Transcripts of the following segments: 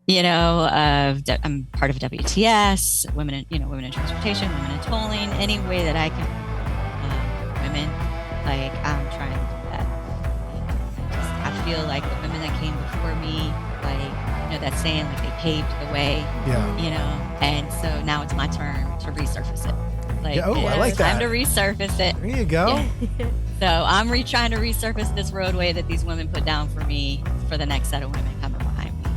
I'm part of WTS, women in transportation, women in tolling, any way that I can women, like I'm trying to do that. I feel like the women that came before me, like, that saying, like they paved the way, and so now it's my turn to resurface it. Like, I like that. Time to resurface it. There you go. Yeah. So I'm trying to resurface this roadway that these women put down for me for the next set of women coming behind me.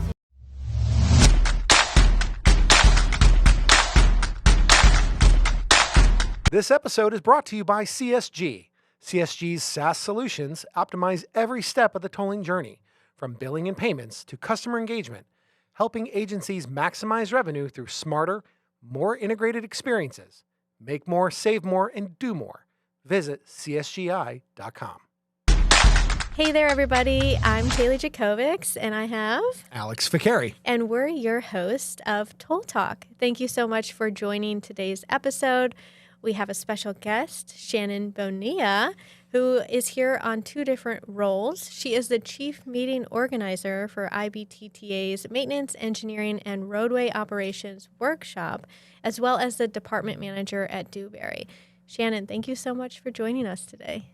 This episode is brought to you by CSG. CSG's SaaS solutions optimize every step of the tolling journey, from billing and payments to customer engagement, helping agencies maximize revenue through smarter, more integrated experiences. Make more, save more, and do more. Visit csgi.com. Hey there, everybody. I'm Kalie Jakovics, and I have Alex Ficari. And we're your host of Toll Talk. Thank you so much for joining today's episode. We have a special guest, Shannon Bonilla, who is here on two different roles. She is the Chief Meeting Organizer for IBTTA's Maintenance, Engineering, and Roadway Operations Workshop, as well as the Department Manager at Dewberry. Shannon, thank you so much for joining us today.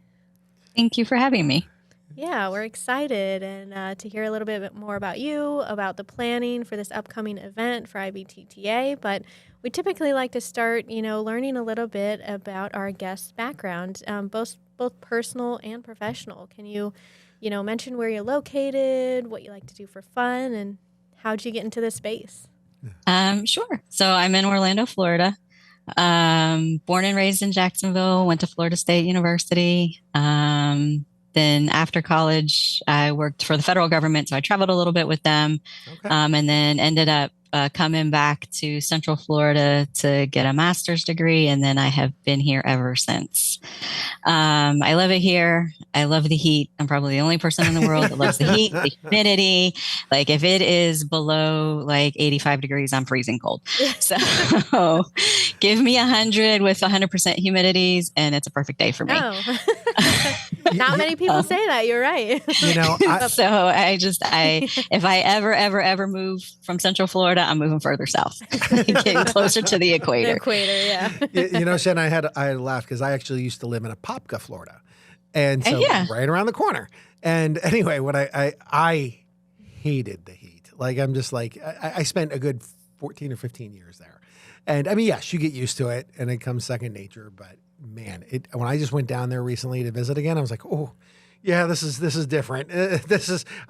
Thank you for having me. Yeah, we're excited and to hear a little bit more about you, about the planning for this upcoming event for IBTTA. But we typically like to start, learning a little bit about our guest's background, both personal and professional. Can you, mention where you're located, what you like to do for fun, and how'd you get into this space? Sure. So I'm in Orlando, Florida. Born and raised in Jacksonville, went to Florida State University. Then after college, I worked for the federal government, so I traveled a little bit with them, and then ended up coming back to Central Florida to get a master's degree, and then I have been here ever since. I love it here. I love the heat. I'm probably the only person in the world that loves the heat, the humidity. Like if it is below like 85 degrees, I'm freezing cold. So give me 100 with 100% humidities, and it's a perfect day for me. Oh. Not many people say that. You're right. So if I ever move from Central Florida, I'm moving further south, getting closer to the equator. The equator, yeah. Shannon, I laughed because I actually used to live in Apopka, Florida, and so right around the corner. And anyway, when I hated the heat. Like I'm just like I spent a good 14 or 15 years there, and I mean, yes, you get used to it, and it comes second nature, but. Man, when I just went down there recently to visit again, I was like, oh, yeah, this is different. I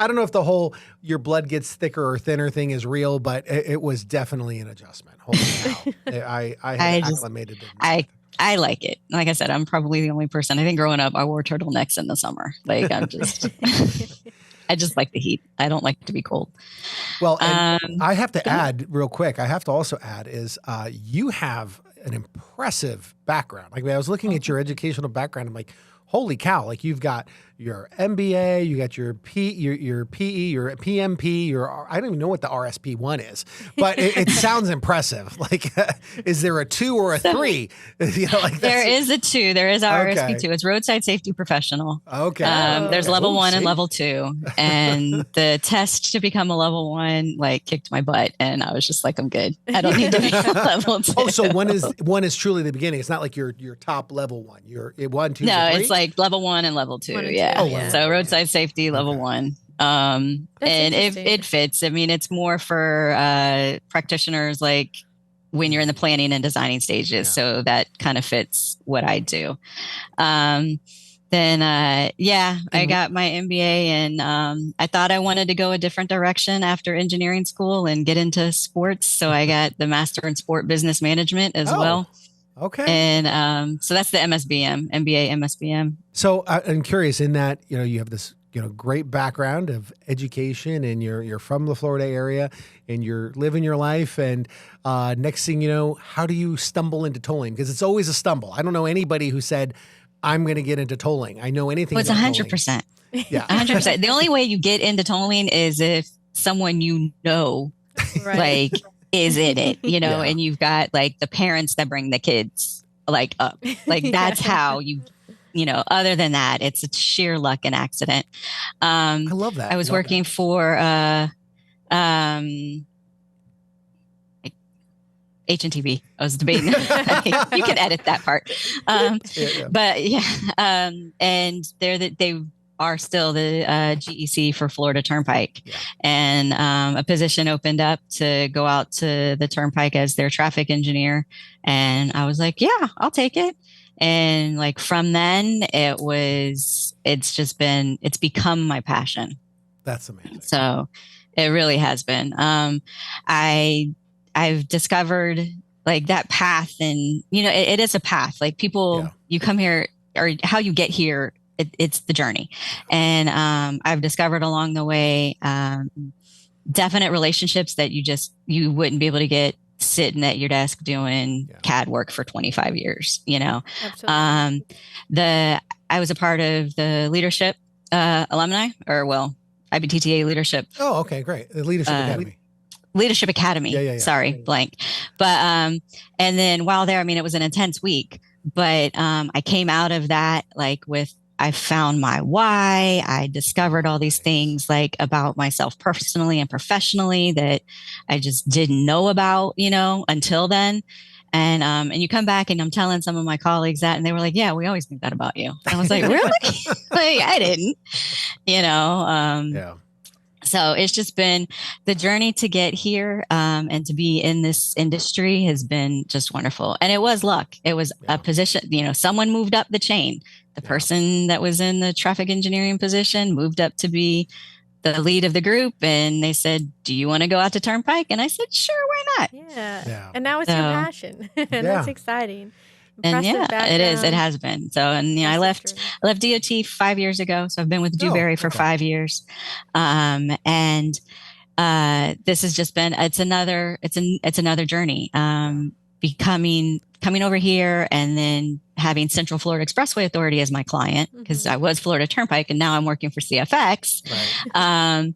don't know if the whole your blood gets thicker or thinner thing is real, but it was definitely an adjustment. Holy cow. I acclimated to it. I like it. Like I said, I'm probably the only person. I think growing up, I wore turtlenecks in the summer. Like I'm just, I just like the heat. I don't like to be cold. Well, and I have to add real quick. I have to also add is you have an impressive background. Like when I was looking at your educational background, I'm like, holy cow! Like you've got your MBA, you got your PE, your PMP, I don't even know what the RSP1 is, but it sounds impressive. Like, is there a 2 or a 3? There is a 2. There is our RSP2. It's Roadside Safety Professional. Okay. There's level 1 and level 2, and the test to become a level 1 like kicked my butt, and I was just like, I'm good. I don't need to be level 2. Oh, so one is truly the beginning. It's not like your top level 1. You're 1, 2, no, 3? It's like level 1 and level 2. Yeah. Oh, wow. So roadside safety level 1. And it fits. I mean, it's more for practitioners like when you're in the planning and designing stages. Yeah. So that kind of fits what I do. I got my MBA and I thought I wanted to go a different direction after engineering school and get into sports. So I got the Master in Sport Business Management as well. Okay. And so that's the MSBM, MBA, MSBM. So I'm curious in that, you have this, great background of education and you're from the Florida area and you're living your life. And next thing you know, how do you stumble into tolling? Because it's always a stumble. I don't know anybody who said, I'm going to get into tolling. I know anything about tolling. It's 100%. Yeah. 100%. The only way you get into tolling is if someone right. is in it, and you've got like the parents that bring the kids like up, like that's how other than that, it's a sheer luck and accident. I love that. I was working for HNTB. I was debating. You can edit that part. But and they are still the GEC for Florida Turnpike. Yeah. And a position opened up to go out to the Turnpike as their traffic engineer. And I was like, yeah, I'll take it. And like from then it's become my passion. That's amazing. So it really has been. I've discovered like that path, and it is a path. Like people, you come here, or how you get here, it's the journey. And I've discovered along the way definite relationships that you wouldn't be able to get sitting at your desk doing CAD work for 25 years. Absolutely. I was a part of the leadership alumni, IBTTA leadership. Oh, okay, great. The Leadership Academy. Leadership Academy. Yeah. Sorry, blank. But and then while there, it was an intense week. But I came out of that I found my why. I discovered all these things about myself personally and professionally that I just didn't know about, until then. And you come back and I'm telling some of my colleagues that, and they were like, yeah, we always think that about you. And I was like, really? I didn't, So it's just been the journey to get here, and to be in this industry has been just wonderful. And it was luck. It was a position, someone moved up the chain. The person that was in the traffic engineering position moved up to be the lead of the group, and they said, do you want to go out to Turnpike? And I said, sure, why not? Yeah. And now it's your passion. That's exciting. Impressive background. It is. It has been. So, and I left DOT 5 years ago. So I've been with Dewberry for 5 years. And this has just been, it's another journey. Coming over here and then having Central Florida Expressway Authority as my client, because I was Florida Turnpike and now I'm working for CFX. Right.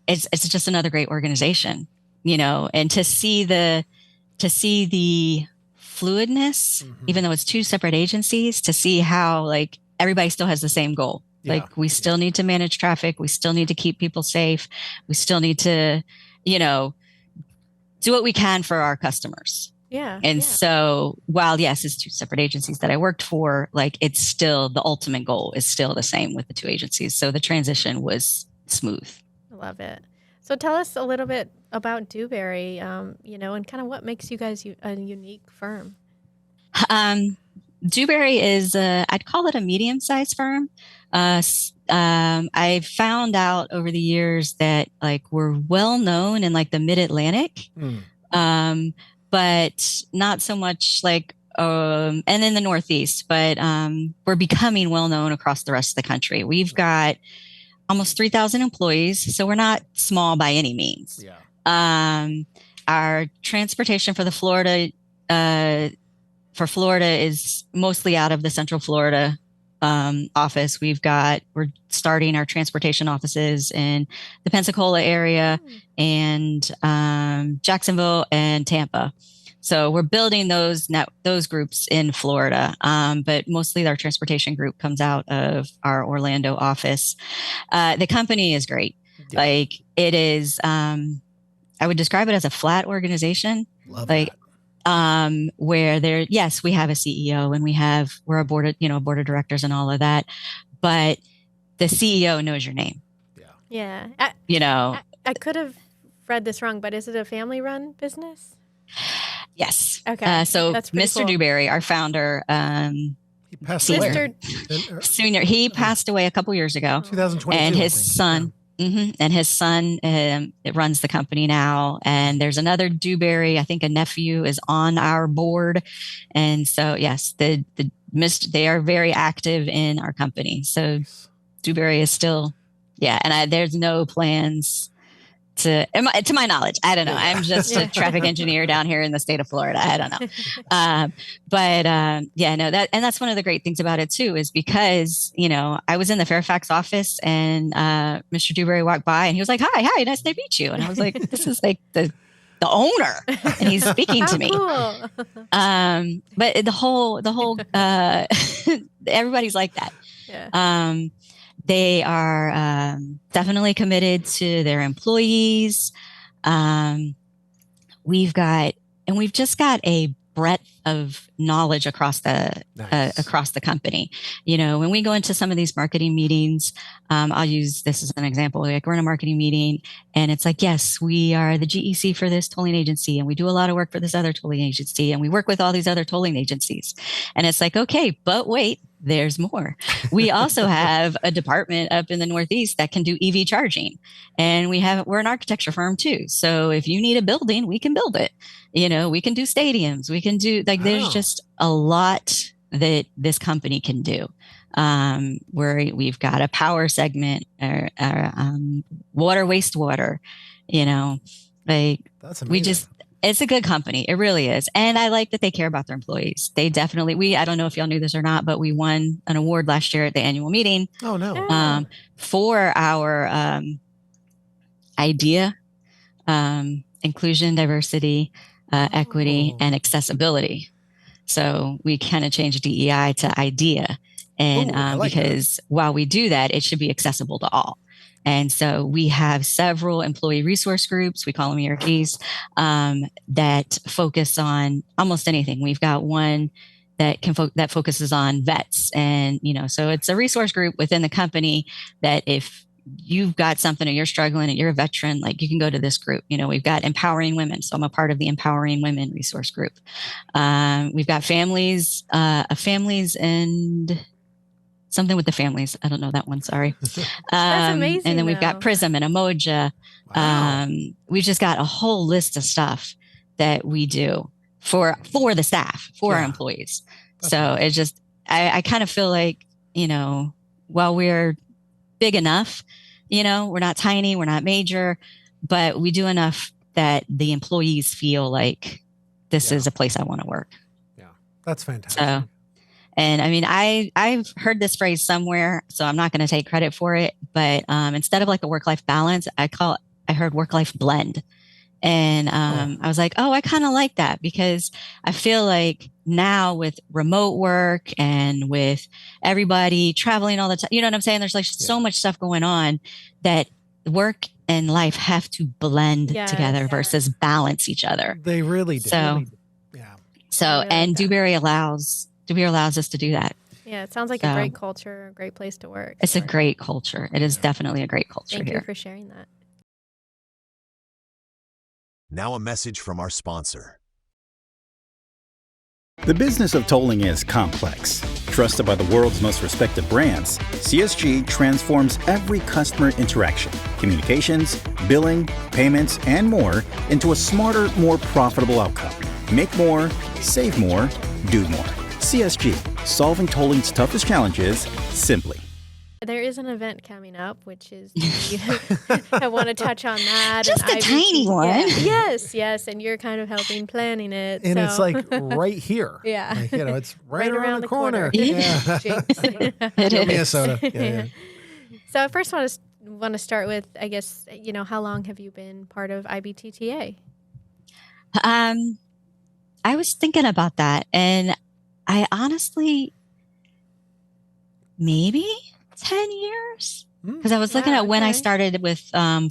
It's just another great organization, and to see the fluidness, even though it's two separate agencies, to see how everybody still has the same goal. We still need to manage traffic. We still need to keep people safe. We still need to, do what we can for our customers. Yeah. And so while it's two separate agencies that I worked for, it's still the ultimate goal is still the same with the two agencies. So the transition was smooth. I love it. So tell us a little bit about Dewberry, and kind of what makes you guys a unique firm. Dewberry is, I'd call it a medium-sized firm. I found out over the years that we're well known in the Mid-Atlantic, but not so much and in the Northeast, but we're becoming well known across the rest of the country. We've got almost 3,000 employees, so we're not small by any means. Yeah. Our transportation for Florida is mostly out of the Central Florida office. We're starting our transportation offices in the Pensacola area and Jacksonville and Tampa. So we're building those groups in Florida, but mostly our transportation group comes out of our Orlando office. The company is great. Yeah. It is, I would describe it as a flat organization. Love that. Where we have a CEO and we're a board of directors and all of that, but the CEO knows your name. Yeah. I could have read this wrong, but is it a family-run business? Yes. Okay. So Mr. Cool. Dewberry, our founder, he passed away. Senior, he passed away a couple years ago. 2022. And his son. Yeah. And his son it runs the company now. And there's another Dewberry, I think a nephew is on our board. And so, yes, they are very active in our company. So Dewberry is still, and there's no plans to my knowledge. I don't know. I'm just a traffic engineer down here in the state of Florida. I don't know. That's one of the great things about it too, is because, I was in the Fairfax office and Mr. Dewberry walked by and he was like, hi, nice to meet you. And I was like, this is the owner and he's speaking to me. Cool. But the whole everybody's like that. Yeah. They are definitely committed to their employees. we've just got a breadth of knowledge across the company. When we go into some of these marketing meetings, I'll use this as an example. Like, we're in a marketing meeting and it's like, yes, we are the GEC for this tolling agency, and we do a lot of work for this other tolling agency, and we work with all these other tolling agencies. And it's like, okay, but wait, there's more. We also have a department up in the Northeast that can do EV charging. And we're an architecture firm too. So if you need a building, we can build it. We can do stadiums. We can do, like, there's just a lot that this company can do. Where we've got a power segment, or water, wastewater, That's amazing. It's a good company. It really is. And I like that they care about their employees. I don't know if y'all knew this or not, but we won an award last year at the annual meeting. Oh, no. For our IDEA, inclusion, diversity, equity, and accessibility. So we kind of changed DEI to IDEA. And because while we do that, it should be accessible to all. And so we have several employee resource groups, we call them ERGs, that focus on almost anything. We've got one that that focuses on vets. And, so it's a resource group within the company that if you've got something or you're struggling and you're a veteran, like, you can go to this group. We've got empowering women. So I'm a part of the empowering women resource group. We've got families and something with the families. I don't know that one. Sorry. That's amazing. And then we've got Prism and Emoja. Wow. We've just got a whole list of stuff that we do for the staff, for our employees. That's so it's just, I kind of feel like, while we're big enough, we're not tiny, we're not major, but we do enough that the employees feel like this is a place I want to work. Yeah. That's fantastic. So, and I mean, I've heard this phrase somewhere, so I'm not going to take credit for it, but instead of like a work-life balance, I heard work-life blend. And I was like, oh, I kind of like that, because I feel like now with remote work and with everybody traveling all the time, you know what I'm saying? There's like so much stuff going on that work and life have to blend together versus balance each other. They really do. So, and Dewberry allows us to do that. Yeah, it sounds like a great culture, a great place to work. It's a great culture. It is definitely a great culture here. Thank you for sharing that. Now a message from our sponsor. The business of tolling is complex. Trusted by the world's most respected brands, CSG transforms every customer interaction, communications, billing, payments, and more into a smarter, more profitable outcome. Make more, save more, do more. CSG, solving tolling's toughest challenges simply. There is an event coming up, which is, I want to touch on that. Just a tiny one. Yes. And you're kind of helping planning it. And it's like right here. Yeah. Like, it's right around the corner. Yeah. It is. Minnesota. Yeah. So I first want to start with, I guess, how long have you been part of IBTTA? I was thinking about that, and I honestly, maybe 10 years, because I was looking at when I started with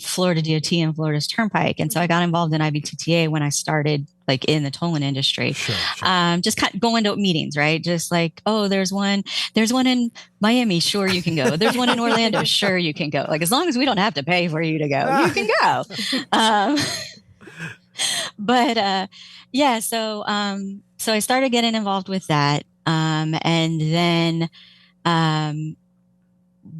Florida DOT and Florida's Turnpike. And so I got involved in IBTTA when I started like in the tolling industry. Sure. Just kind of going to meetings, right? Just like, oh, there's one in Miami. Sure, you can go. There's one in Orlando. Sure, you can go. Like, as long as we don't have to pay for you to go, you can go. So I started getting involved with that. And then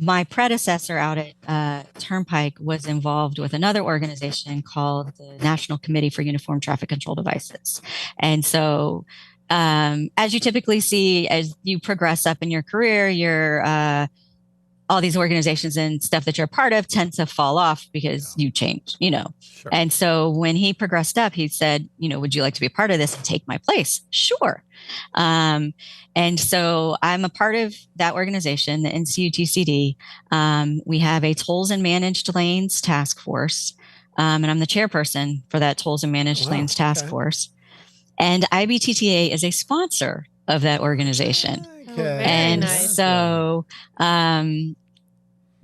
my predecessor out at Turnpike was involved with another organization called the National Committee for Uniform Traffic Control Devices. And so as you typically see, as you progress up in your career, all these organizations and stuff that you're a part of tend to fall off because you change, Sure. And so when he progressed up, he said, would you like to be a part of this and take my place? Sure. And so I'm a part of that organization, the NCUTCD. We have a Tolls and Managed Lanes Task Force, and I'm the chairperson for that Tolls and Managed Lanes Task Force. And IBTTA is a sponsor of that organization. Okay. And nice. So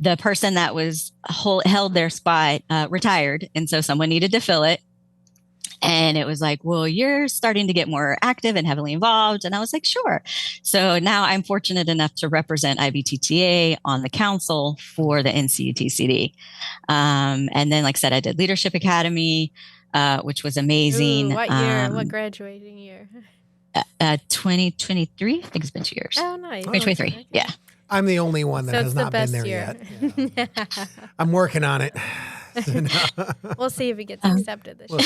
the person that was held their spot retired, and so someone needed to fill it. And it was like, well, you're starting to get more active and heavily involved. And I was like, sure. So now I'm fortunate enough to represent IBTTA on the council for the NCUTCD. And then, like I said, I did Leadership Academy, which was amazing. Ooh, what year? What graduating year? 2023. I think it's been 2 years. Oh, nice. 2023. Okay. Yeah. I'm the only one that So has it's the not been best there year. yet. Yeah. I'm working on it. So, no. We'll see if he gets accepted this year.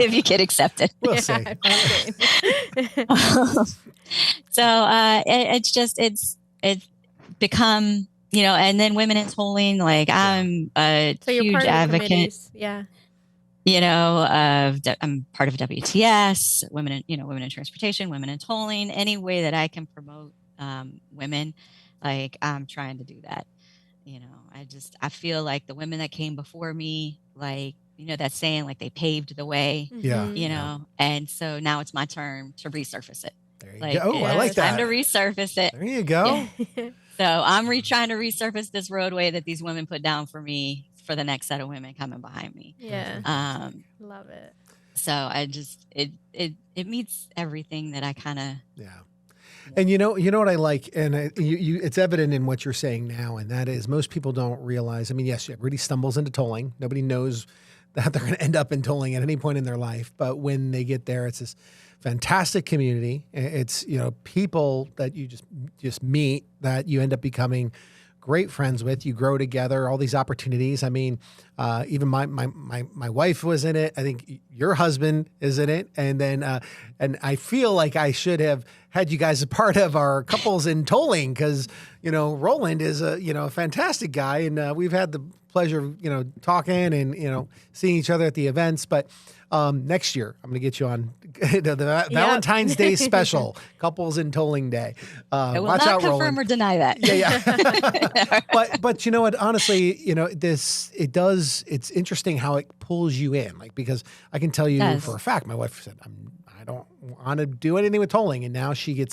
If you get accepted. We'll see. So it's become, and then women in tolling, like I'm a so you're huge part of the advocate. committees. Yeah. I'm part of WTS, women in transportation, women in tolling, any way that I can promote women, like I'm trying to do that. I feel like the women that came before me, like, that saying, like they paved the way, Yeah. and so now it's my turn to resurface it. There you Like, go. Oh, I like that. Time to resurface it. There you go. Yeah. So I'm trying to resurface this roadway that these women put down for me, for the next set of women coming behind me. Yeah. Love it. So I just, it meets everything that I kind of. Yeah. And you know what I like, and it's evident in what you're saying now, and that is most people don't realize. I mean, yes, everybody stumbles into tolling. Nobody knows that they're going to end up in tolling at any point in their life. But when they get there, it's this fantastic community. It's people that you just meet that you end up becoming great friends with. You grow together, all these opportunities. I mean, even my wife was in it. I think your husband is in it. And then, and I feel like I should have had you guys a part of our couples in tolling because, Roland is a fantastic guy. And we've had the pleasure of, talking and, seeing each other at the events. But next year, I'm going to get you on the Valentine's Day special, Couples in Tolling Day. I will watch not out, confirm Roland. or deny that. Yeah. But you know what? Honestly, it's interesting how it pulls you in. Like, because I can tell you for a fact, my wife said, I don't want to do anything with tolling. And now she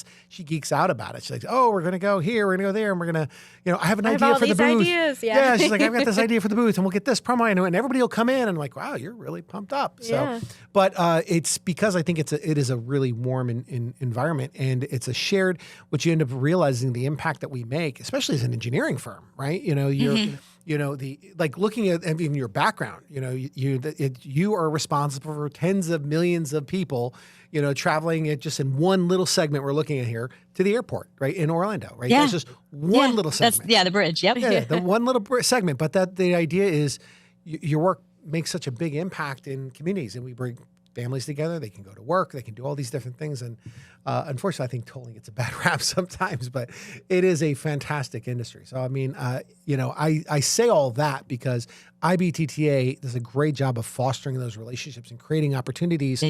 geeks out about it. She's like, oh, we're going to go here, we're going to go there. And we're going to, I have an idea for the booth. Ideas, yeah. She's like, I've got this idea for the booth and we'll get this promo and everybody will come in. And I'm like, wow, you're really pumped up. So, but it's because I think it is a really warm environment and it's a shared, what you end up realizing the impact that we make, especially as an engineering firm, right? Looking at even your background, you are responsible for tens of millions of people, traveling it just in one little segment we're looking at here to the airport, right? In Orlando, right? Yeah. That's just one little segment. The bridge. Yep. Yeah, the one little segment. But the idea is your work makes such a big impact in communities and we bring families together. They can go to work. They can do all these different things. And unfortunately, I think tolling gets a bad rap sometimes, but it is a fantastic industry. So, I mean, I say all that because IBTTA does a great job of fostering those relationships and creating opportunities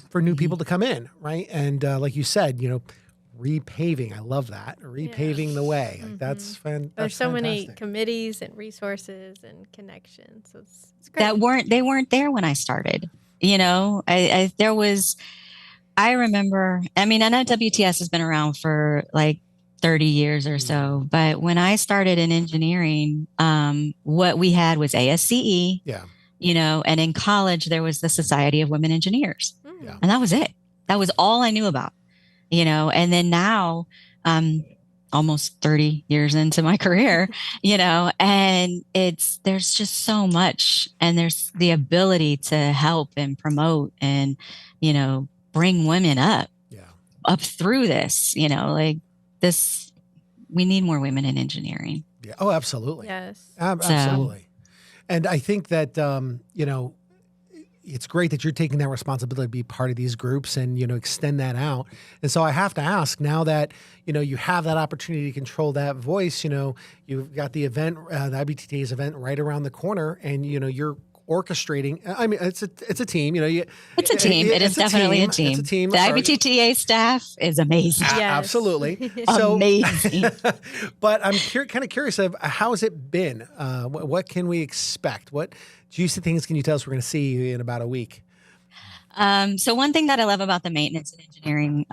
for new people to come in, right? And like you said, repaving. I love that. Repaving the way. Like that's fantastic. There's so many committees and resources and connections. So it's great. They weren't there when I started. I remember, I know WTS has been around for like 30 years or so, but when I started in engineering, what we had was ASCE, and in college there was the Society of Women Engineers. And that was it. That was all I knew about, and then now, almost 30 years into my career, and there's just so much, and there's the ability to help and promote and, bring women up through this, like this, we need more women in engineering. Yeah. Oh, absolutely. Yes. Absolutely. And I think that, it's great that you're taking that responsibility to be part of these groups and, extend that out. And so I have to ask now that, you have that opportunity to control that voice, you've got the event, the IBTTA's event right around the corner and, you're orchestrating. I mean, it's a team, It's a team. It is definitely a team. It's a team. The IBTTA staff is amazing. Yes. Absolutely. Amazing. But I'm kind of curious of how has it been? What can we expect? What juicy things can you tell us we're going to see in about a week? So one thing that I love about the Maintenance and Engineering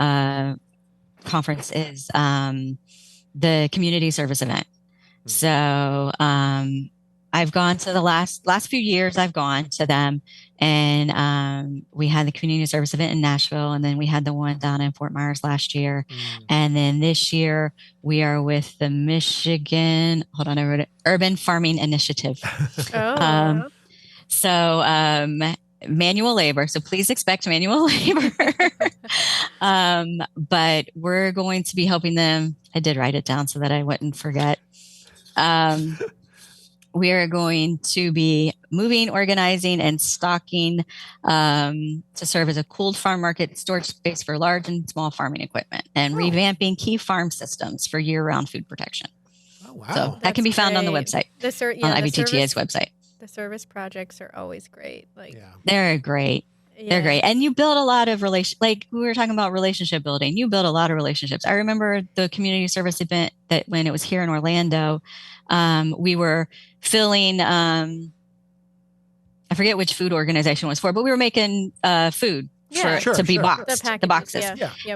conference is the community service event. So I've gone to the last few years. I've gone to them, and we had the community service event in Nashville, and then we had the one down in Fort Myers last year, and then this year we are with the Michigan. Hold on, I wrote it. Urban Farming Initiative. Manual labor. So please expect manual labor. But we're going to be helping them. I did write it down so that I wouldn't forget. We are going to be moving, organizing, and stocking to serve as a cooled farm market storage space for large and small farming equipment, and revamping key farm systems for year-round food protection. Oh, wow. So that can be found on the website, on IBTTA's website. The service projects are always great. They're great. Yeah. They're great. And you build a lot of like we were talking about relationship building. You build a lot of relationships. I remember the community service event that when it was here in Orlando, we were filling, I forget which food organization it was for, but we were making food to be boxed, the boxes.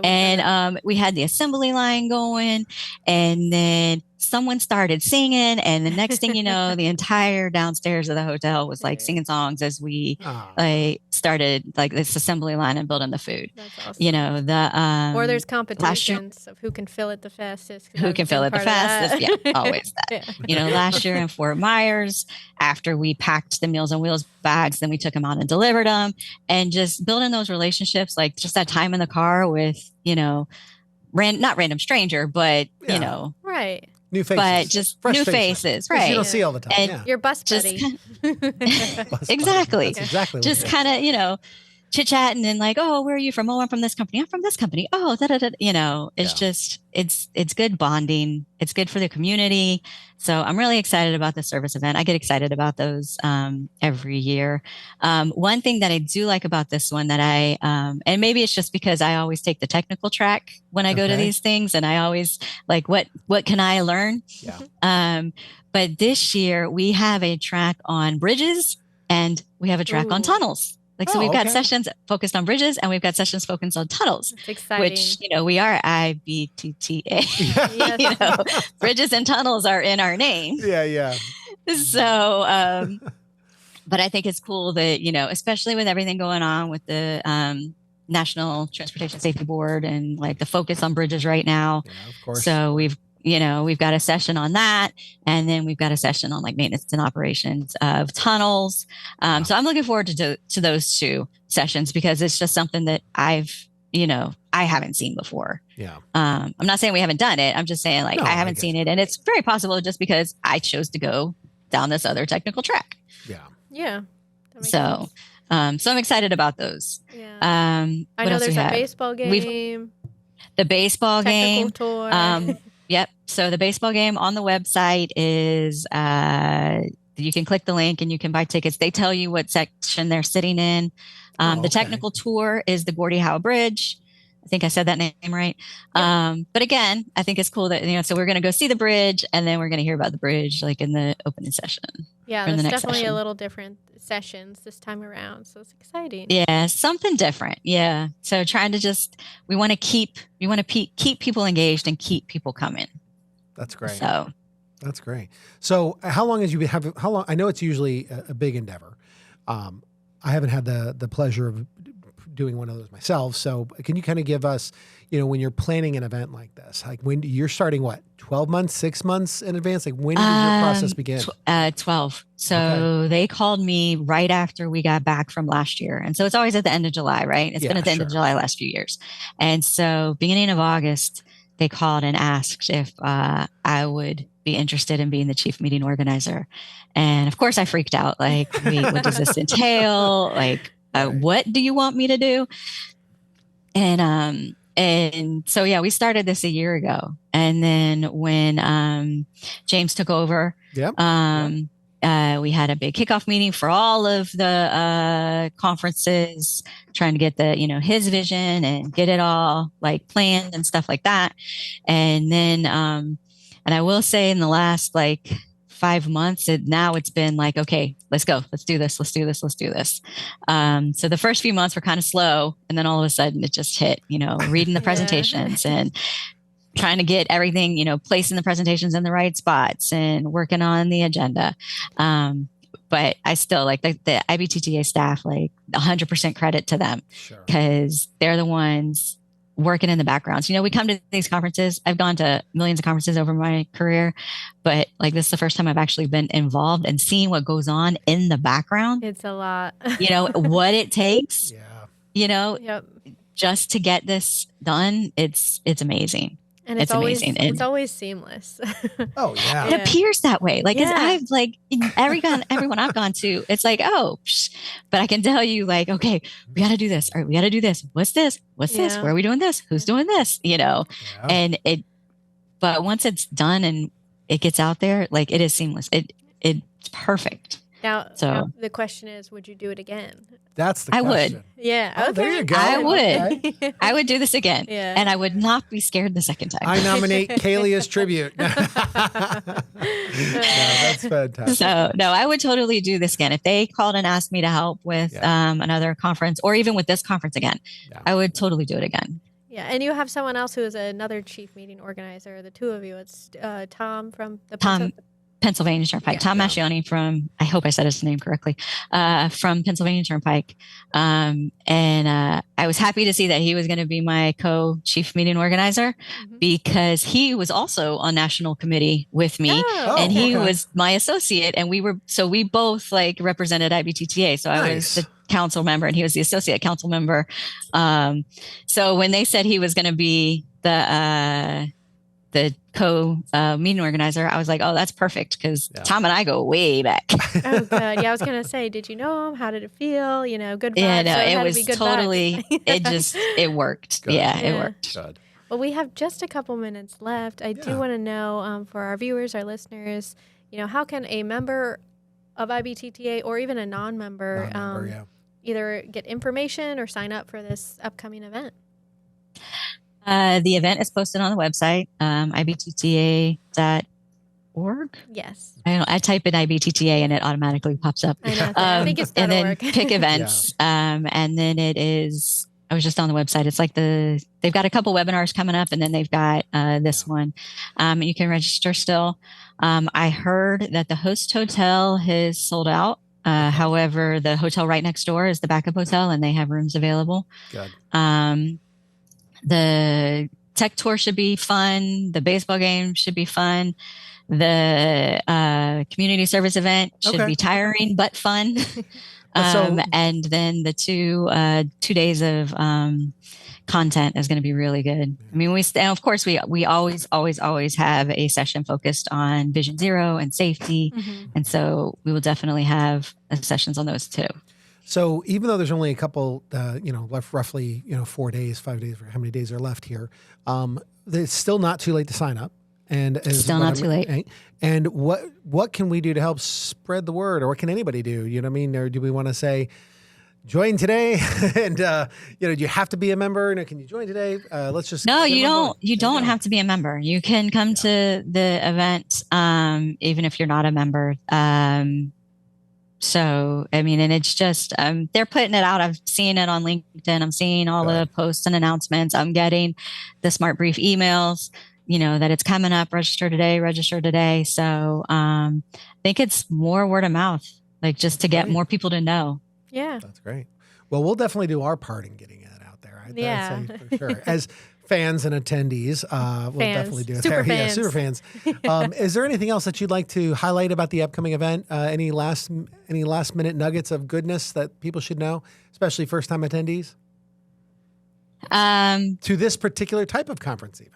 And we had the assembly line going, and then someone started singing, and the next thing you know, the entire downstairs of the hotel was like singing songs as we started like this assembly line and building the food. That's awesome. Or there's competitions of who can fill it the fastest. Who can fill it the fastest? Yeah, always that. Last year in Fort Myers, after we packed the Meals on Wheels bags, then we took them out and delivered them, and just building those relationships, like just that time in the car with not random stranger, but right. New faces. But just fresh new faces, right? You don't see all the time. And your bus buddy. Exactly. That's exactly just kind of, chit chatting and like, oh, where are you from? Oh, I'm from this company. I'm from this company. Oh, it's just, it's good bonding. It's good for the community. So I'm really excited about the service event. I get excited about those every year. One thing that I do like about this one that and maybe it's just because I always take the technical track when I go to these things, and I always like, what can I learn? Yeah. But this year we have a track on bridges and we have a track on tunnels. So we've got sessions focused on bridges, and we've got sessions focused on tunnels. That's exciting. Which, we are IBTTA. Bridges and tunnels are in our name. Yeah. So, but I think it's cool that, especially with everything going on with the National Transportation Safety Board and like the focus on bridges right now. Yeah, of course. So we've got a session on that. And then we've got a session on like maintenance and operations of tunnels. So I'm looking forward to those two sessions, because it's just something that I haven't seen before. Yeah. I'm not saying we haven't done it. I'm just saying I haven't seen it. And it's very possible just because I chose to go down this other technical track. Yeah. Yeah. So I'm excited about those. Yeah. I know there's a baseball game. The baseball game. Tour. Yep. So the baseball game on the website is, you can click the link and you can buy tickets. They tell you what section they're sitting in. The technical tour is the Gordie Howe Bridge. I think I said that name right. Yep. But again, I think it's cool that, so we're going to go see the bridge, and then we're going to hear about the bridge like in the opening session. Yeah, there's definitely a little different sessions this time around. So it's exciting. Yeah, something different. Yeah. So trying to we want to keep people engaged and keep people coming. That's great. So that's great. So how long has you been how long? I know it's usually a big endeavor. I haven't had the pleasure of doing one of those myself. So can you kind of give us, when you're planning an event like this, like when you're starting 12 months, 6 months in advance? Like when does your process begin? 12. So they called me right after we got back from last year. And so it's always at the end of July, right? It's been at the end of July last few years. And so beginning of August, they called and asked if I would be interested in being the chief meeting organizer. And of course I freaked out. Like, wait, what does this entail? Like, what do you want me to do? And so, we started this a year ago. And then when James took over, we had a big kickoff meeting for all of the conferences, trying to get his vision and get it all like planned and stuff like that. And then, and I will say in the last 5 months, it's been like, okay, let's go. Let's do this. So the first few months were kind of slow. And then all of a sudden it just hit, reading the presentations and trying to get everything, placing the presentations in the right spots and working on the agenda. But I still like the IBTTA staff, like 100% credit to them because they're the ones working in the backgrounds. We come to these conferences. I've gone to millions of conferences over my career, but like this is the first time I've actually been involved and seen what goes on in the background. It's a lot. What it takes, Yep. just to get this done. It's amazing. And it's amazing. It's always seamless. Oh yeah. It appears that way. Like, 'cause I've like everyone I've gone to, it's like, but I can tell you like, okay, we got to do this. All right. We got to do this. What's this? What's this? Where are we doing this? Who's doing this? And but once it's done and it gets out there, like it is seamless. It's perfect. Now the question is, would you do it again? That's the question. I would. Yeah. Oh, there you go. I would. Okay. I would do this again. Yeah. And I would not be scared the second time. I nominate Kalie as tribute. No, that's fantastic. So, no, I would totally do this again. If they called and asked me to help with another conference or even with this conference again, I would totally do it again. Yeah. And you have someone else who is another chief meeting organizer. The two of you, it's Tom from the Pennsylvania Turnpike. Tom Mascioni from, I hope I said his name correctly, from Pennsylvania Turnpike. And I was happy to see that he was going to be my co-chief meeting organizer because he was also on national committee with me and he was my associate and we both like represented IBTTA. So I was the council member and he was the associate council member. So when they said he was going to be the co-meeting organizer, I was like, oh, that's perfect because Tom and I go way back. Oh, good. Yeah, I was going to say, did you know him? How did it feel? Good vibes. Yeah, no, so it was totally, it worked. Good. Yeah, it worked. Good. Well, we have just a couple minutes left. I do want to know for our viewers, our listeners, how can a member of IBTTA or even a non-member either get information or sign up for this upcoming event? The event is posted on the website, ibtta.org. Yes. I type in IBTTA and it automatically pops up. I know. I think it's and then work. pick events. And then it is, I was just on the website. It's like they've got a couple webinars coming up and then they've got this one. And you can register still. I heard that the host hotel has sold out. However, the hotel right next door is the backup hotel and they have rooms available. Good. The tech tour should be fun. The baseball game should be fun. The community service event should be tiring but fun. And then the 2 days of content is going to be really good. I mean, of course we always have a session focused on Vision Zero and safety, and so we will definitely have sessions on those too. So even though there's only a couple, left roughly, 4 days, 5 days, or how many days are left here, it's still not too late to sign up. And still not too late. Right? And what can we do to help spread the word, or what can anybody do? You know what I mean? Or do we want to say, join today? And do you have to be a member? No, can you join today? Let's just you don't. You don't have to be a member. You can come to the event, even if you're not a member. So, I mean, and it's just, they're putting it out. I've seen it on LinkedIn. I'm seeing all the posts and announcements. I'm getting the Smart Brief emails, that it's coming up, register today. So, I think it's more word of mouth, like just to get more people to know. Yeah. That's great. Well, we'll definitely do our part in getting it out there. Yeah. For sure. As fans and attendees, we'll definitely do it there. Yeah, super fans. Is there anything else that you'd like to highlight about the upcoming event? Any last minute nuggets of goodness that people should know, especially first time attendees? To this particular type of conference, even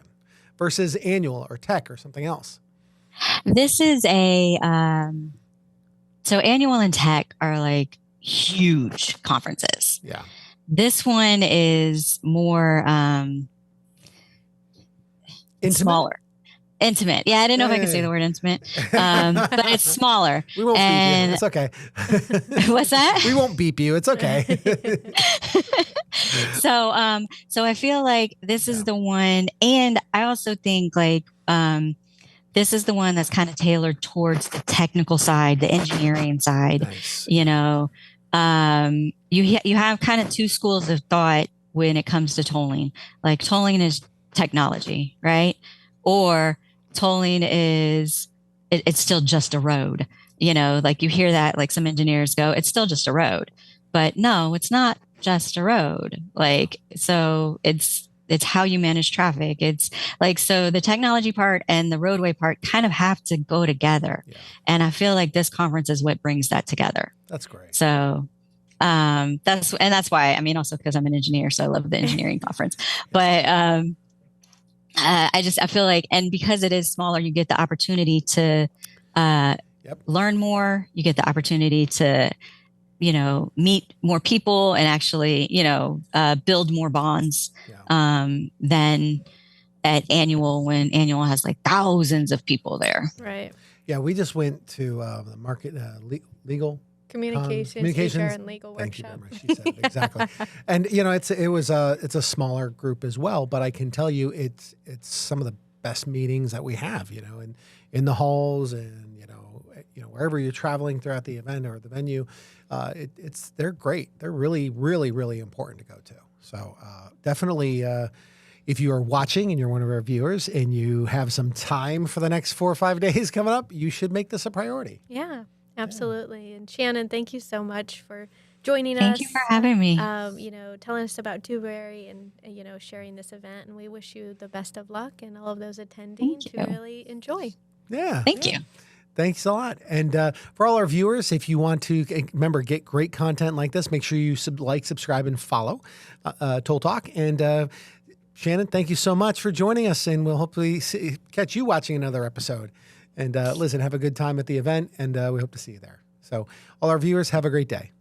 versus annual or tech or something else. This is so annual and tech are like huge conferences. Yeah. This one is more smaller. Intimate. Yeah, I didn't know if I could say the word intimate. But it's smaller. We won't beep you. It's okay. What's that? We won't beep you. It's okay. So I feel like this is the one, and I also think like this is the one that's kind of tailored towards the technical side, the engineering side. Nice. You have kind of two schools of thought when it comes to tolling. Like tolling is technology, right? Or tolling is, it's still just a road. You know, like you hear that, like some engineers go, it's still just a road. But no, it's not just a road. Like, so it's how you manage traffic. It's like, so the technology part and the roadway part kind of have to go together. Yeah. And I feel like this conference is what brings that together. That's great. So that's why, I mean, also because I'm an engineer, so I love the engineering conference, but I feel like, and because it is smaller, you get the opportunity to learn more. You get the opportunity to, you know, meet more people and actually, you know, build more bonds than at annual, when annual has like thousands of people there. Right. Yeah, we just went to the market legal communications, HR and legal Thank workshop. You very much. She said it exactly. And you know, it's a smaller group as well, but I can tell you, it's some of the best meetings that we have. You know, in the halls and you know wherever you're traveling throughout the event or the venue, they're great. They're really, really, really important to go to. So definitely. If you are watching and you're one of our viewers and you have some time for the next 4 or 5 days coming up, you should make this a priority. Yeah, absolutely. Yeah. And Shannon, thank you so much for joining us. Thank you for having me. You know, telling us about Dewberry and, you know, sharing this event. And we wish you the best of luck and all of those attending to really enjoy. Yeah. Thank you. Thanks a lot. And for all our viewers, if you want to, remember, get great content like this, make sure you subscribe, and follow Toll Talk. And Shannon, thank you so much for joining us, and we'll hopefully catch you watching another episode. And listen, have a good time at the event, and we hope to see you there. So all our viewers, have a great day.